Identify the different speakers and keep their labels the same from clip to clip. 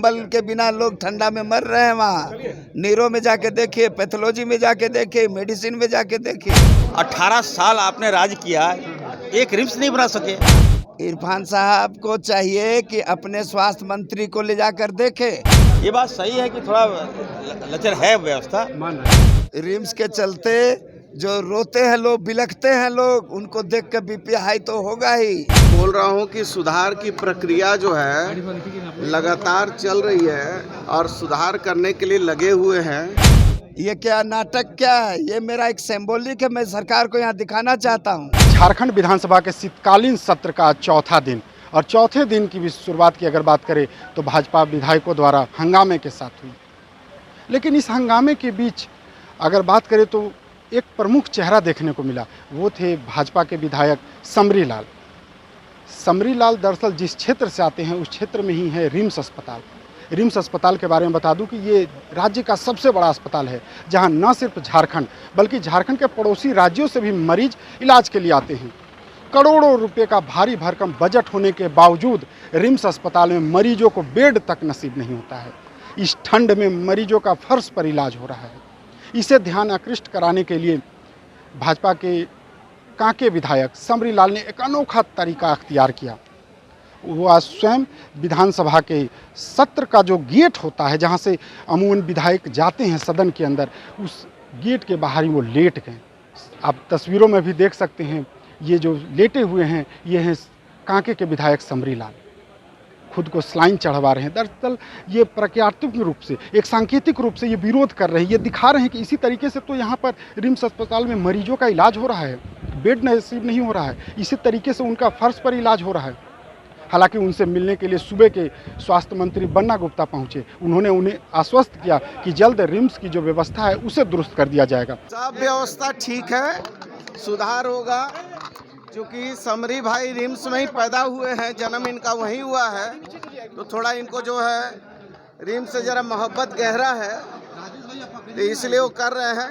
Speaker 1: कंबल के बिना लोग ठंडा में मर रहे हैं। वहाँ नीरो में जाके देखिए, पैथोलॉजी में जाके देखिए, मेडिसिन में जाके देखिए।
Speaker 2: 18 साल आपने राज किया, एक रिम्स नहीं बना सके।
Speaker 1: इरफान साहब को चाहिए कि अपने स्वास्थ्य मंत्री को ले जाकर देखे।
Speaker 2: ये बात सही है कि थोड़ा लचर है व्यवस्था।
Speaker 1: रिम्स के चलते जो रोते हैं लोग, बिलखते हैं लोग, उनको देख कर बीपी हाई तो होगा ही।
Speaker 3: बोल रहा हूँ कि सुधार की प्रक्रिया जो है लगातार चल रही है और सुधार करने के लिए लगे हुए हैं।
Speaker 1: ये क्या नाटक क्या है? ये मेरा एक सिंबॉलिक है, मैं सरकार को यहाँ दिखाना चाहता हूँ।
Speaker 4: झारखंड विधानसभा के शीतकालीन सत्र का चौथा दिन और चौथे दिन की भी शुरुआत की अगर बात करें तो भाजपा विधायकों द्वारा हंगामे के साथ हुई। लेकिन इस हंगामे के बीच अगर बात करें तो एक प्रमुख चेहरा देखने को मिला, वो थे भाजपा के विधायक समरी लाल। समरी लाल दरअसल जिस क्षेत्र से आते हैं उस क्षेत्र में ही है रिम्स अस्पताल। रिम्स अस्पताल के बारे में बता दूं कि ये राज्य का सबसे बड़ा अस्पताल है, जहां न सिर्फ झारखंड बल्कि झारखंड के पड़ोसी राज्यों से भी मरीज इलाज के लिए आते हैं। करोड़ों रुपए का भारी भरकम बजट होने के बावजूद रिम्स अस्पताल में मरीजों को बेड तक नसीब नहीं होता है। इस ठंड में मरीजों का फर्श पर इलाज हो रहा है। इसे ध्यान आकृष्ट कराने के लिए भाजपा के कांके विधायक समरी लाल ने एक अनोखा तरीका अख्तियार किया। वो आज स्वयं विधानसभा के सत्र का जो गेट होता है, जहां से अमूमन विधायक जाते हैं सदन के अंदर, उस गेट के बाहर ही वो लेट गए। आप तस्वीरों में भी देख सकते हैं, ये जो लेटे हुए हैं ये हैं कांके के विधायक समरी लाल। खुद को स्लाइन चढ़वा रहे हैं। दरअसल ये प्रक्रियात्मक रूप से, एक सांकेतिक रूप से ये विरोध कर रहे हैं। ये दिखा रहे हैं कि इसी तरीके से तो यहाँ पर रिम्स अस्पताल में मरीजों का इलाज हो रहा है, बेड नसीब नहीं हो रहा है, इसी तरीके से उनका फर्श पर इलाज हो रहा है। हालांकि उनसे मिलने के लिए सुबह के स्वास्थ्य मंत्री बन्ना गुप्ता पहुंचे। उन्होंने उन्हें आश्वस्त किया कि जल्द रिम्स की जो व्यवस्था है उसे दुरुस्त कर दिया जाएगा।
Speaker 3: सब व्यवस्था ठीक है, सुधार होगा, क्योंकि समरी भाई रिम्स में ही पैदा हुए हैं, जन्म इनका वहीं हुआ है, तो थोड़ा इनको जो है रिम्स से जरा मोहब्बत गहरा है, तो इसलिए वो कर रहे हैं।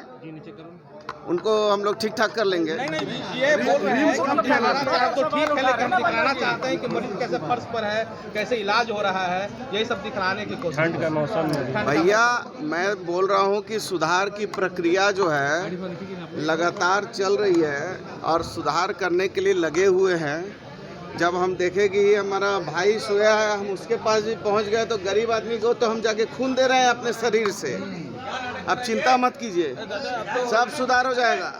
Speaker 3: उनको हम लोग ठीक ठाक कर लेंगे।
Speaker 5: ये बोल रहे हैं कि हम दिखाना चाहते तो ठीक है, लेकिन हम दिखाना चाहते हैं कि मरीज कैसे फर्श पर है, कैसे इलाज हो रहा है, यही सब दिखाने की कोशिश। ठंड का मौसम में
Speaker 3: भैया मैं बोल रहा हूँ कि सुधार की प्रक्रिया जो है लगातार चल रही है और सुधार करने के लिए लगे हुए हैं। जब हम देखें कि ये हमारा भाई सोया है, हम उसके पास भी पहुँच गए, तो गरीब आदमी को तो हम जाके खून दे रहे हैं अपने शरीर से। अब चिंता मत कीजिए, सब सुधार हो जाएगा।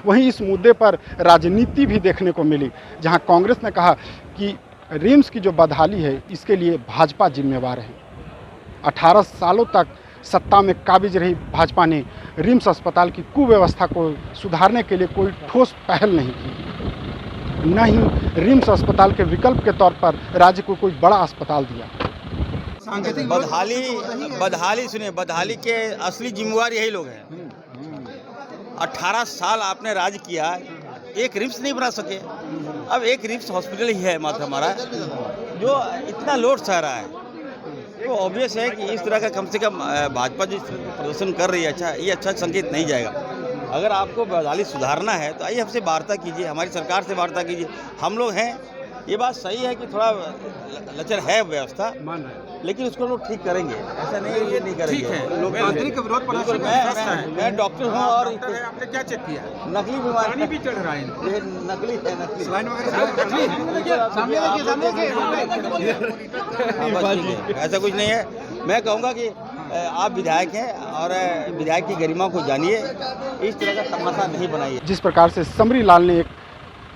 Speaker 4: वहीं इस मुद्दे पर राजनीति भी देखने को मिली, जहां कांग्रेस ने कहा कि रिम्स की जो बदहाली है इसके लिए भाजपा जिम्मेवार है। 18 सालों तक सत्ता में काबिज रही भाजपा ने रिम्स अस्पताल की कुव्यवस्था को सुधारने के लिए कोई ठोस पहल नहीं की, न ही रिम्स अस्पताल के विकल्प के तौर पर राज्य को कोई बड़ा अस्पताल दिया।
Speaker 2: बदहाली सुनिए, बदहाली के असली जिम्मेवार यही लोग हैं। 18 साल आपने राज किया, एक रिम्स नहीं बना सके। अब एक रिम्स हॉस्पिटल ही है मात्र हमारा, जो इतना लोड सह रहा है, तो ऑब्वियस है कि इस तरह का कम से कम भाजपा जो प्रदर्शन कर रही है, अच्छा, ये अच्छा संकेत नहीं जाएगा। अगर आपको बदहाली सुधारना है तो आइए हमसे वार्ता कीजिए, हमारी सरकार से वार्ता कीजिए, हम लोग हैं। ये बात सही है कि थोड़ा लचर है व्यवस्था, लेकिन उसको लोग ठीक करेंगे, ऐसा नहीं है ये नहीं करेंगे।
Speaker 5: ठीक है, लोकतांत्रिक विरोध प्रदर्शन।
Speaker 2: मैं डॉक्टर हूँ और
Speaker 5: आपने क्या चेक किया?
Speaker 2: नकली बीमारी
Speaker 5: भी चढ़ रहा है,
Speaker 2: ये नकली है, नकली ऐसा कुछ नहीं है। मैं कहूँगा कि आप विधायक हैं और विधायक की गरिमा को जानिए, इस तरह का तमाशा नहीं बनाइए।
Speaker 4: जिस प्रकार से समरी लाल ने एक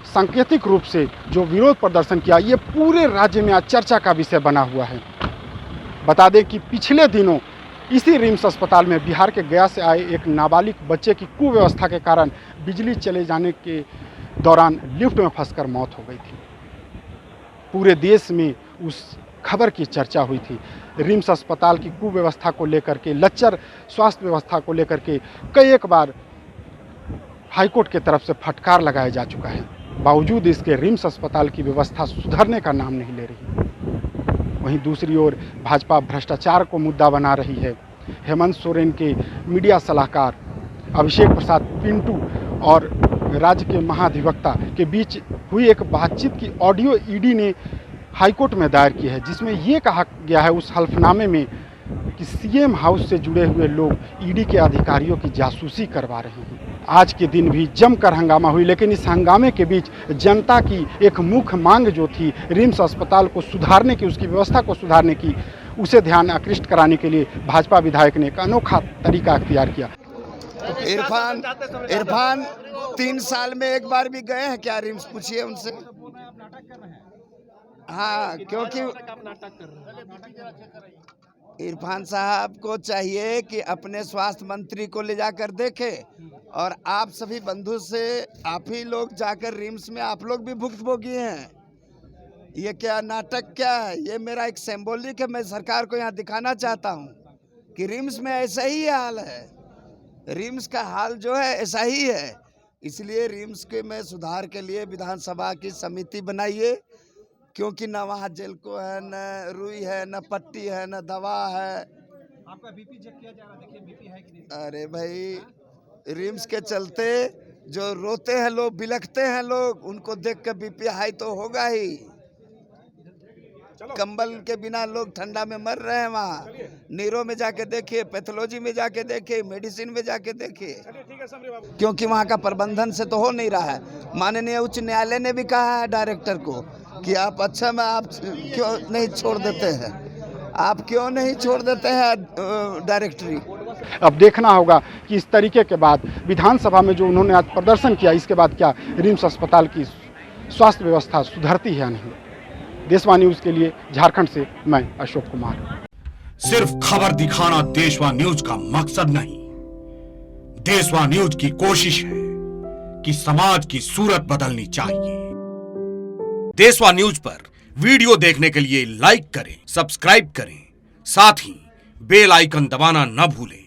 Speaker 4: सांकेतिक रूप से जो विरोध प्रदर्शन किया, ये पूरे राज्य में आज चर्चा का विषय बना हुआ है। बता दें कि पिछले दिनों इसी रिम्स अस्पताल में बिहार के गया से आए एक नाबालिग बच्चे की कुव्यवस्था के कारण बिजली चले जाने के दौरान लिफ्ट में फंसकर मौत हो गई थी। पूरे देश में उस खबर की चर्चा हुई थी। रिम्स अस्पताल की कुव्यवस्था को लेकर के, लच्चर स्वास्थ्य व्यवस्था को लेकर के कई एक बार हाईकोर्ट की तरफ से फटकार लगाया जा चुका है। बावजूद इसके रिम्स अस्पताल की व्यवस्था सुधरने का नाम नहीं ले रही। वहीं दूसरी ओर भाजपा भ्रष्टाचार को मुद्दा बना रही है। हेमंत सोरेन के मीडिया सलाहकार अभिषेक प्रसाद पिंटू और राज्य के महाधिवक्ता के बीच हुई एक बातचीत की ऑडियो ईडी ने हाईकोर्ट में दायर की है, जिसमें ये कहा गया है उस हल्फनामे में कि सीएम हाउस से जुड़े हुए लोग ईडी के अधिकारियों की जासूसी करवा रहे हैं। आज के दिन भी जमकर हंगामा हुई, लेकिन इस हंगामे के बीच जनता की एक मुख्य मांग जो थी रिम्स अस्पताल को सुधारने की, उसकी व्यवस्था को सुधारने की, उसे ध्यान आकृष्ट कराने के लिए भाजपा विधायक ने एक अनोखा तरीका अख्तियार किया।
Speaker 1: इरफान 3 साल में एक बार भी गए हैं क्या रिम्स? पूछिए उनसे। हाँ, क्योंकि इरफान साहब को चाहिए कि अपने स्वास्थ्य मंत्री को ले जाकर देखे, और आप सभी बंधु से आप ही लोग जाकर रिम्स में आप लोग भी भुक्तभोगी हैं। ये क्या नाटक क्या है? ये मेरा एक सिंबॉलिक है। मैं सरकार को यहाँ दिखाना चाहता हूँ कि रिम्स में ऐसा ही हाल है। रिम्स का हाल जो है ऐसा ही है। इसलिए रिम्स के में सुधार के लिए विधानसभा की समिति बनाइए, क्योंकि न वहाँ जेल को है, न रुई है, न पट्टी है, न दवा है।
Speaker 5: आपका बीपी चेक किया जा रहा है, देखिए बीपी है कि नहीं?
Speaker 1: अरे भाई, रिम्स के चलते जो रोते हैं लोग, बिलखते हैं लोग, उनको देख कर बीपी हाई तो होगा ही। कंबल के बिना लोग ठंडा में मर रहे हैं। वहाँ नीरो में जाके देखिए, पैथोलॉजी में जाके देखिए, मेडिसिन में जाके देखिए, क्योंकि वहाँ का प्रबंधन से तो हो नहीं रहा है। माननीय उच्च न्यायालय ने भी कहा है डायरेक्टर को कि आप अच्छा में आप क्यों नहीं छोड़ देते हैं, आप क्यों नहीं छोड़ देते हैं डायरेक्टरी।
Speaker 4: अब देखना होगा कि इस तरीके के बाद विधानसभा में जो उन्होंने आज प्रदर्शन किया, इसके बाद क्या रिम्स अस्पताल की स्वास्थ्य व्यवस्था सुधरती है या नहीं। देशवा न्यूज के लिए झारखंड से मैं अशोक कुमार।
Speaker 6: सिर्फ खबर दिखाना देशवा न्यूज का मकसद नहीं। देशवा न्यूज की कोशिश है कि समाज की सूरत बदलनी चाहिए। देशवा न्यूज पर वीडियो देखने के लिए लाइक करें, सब्सक्राइब करें, साथ ही बेल आइकन दबाना न भूलें।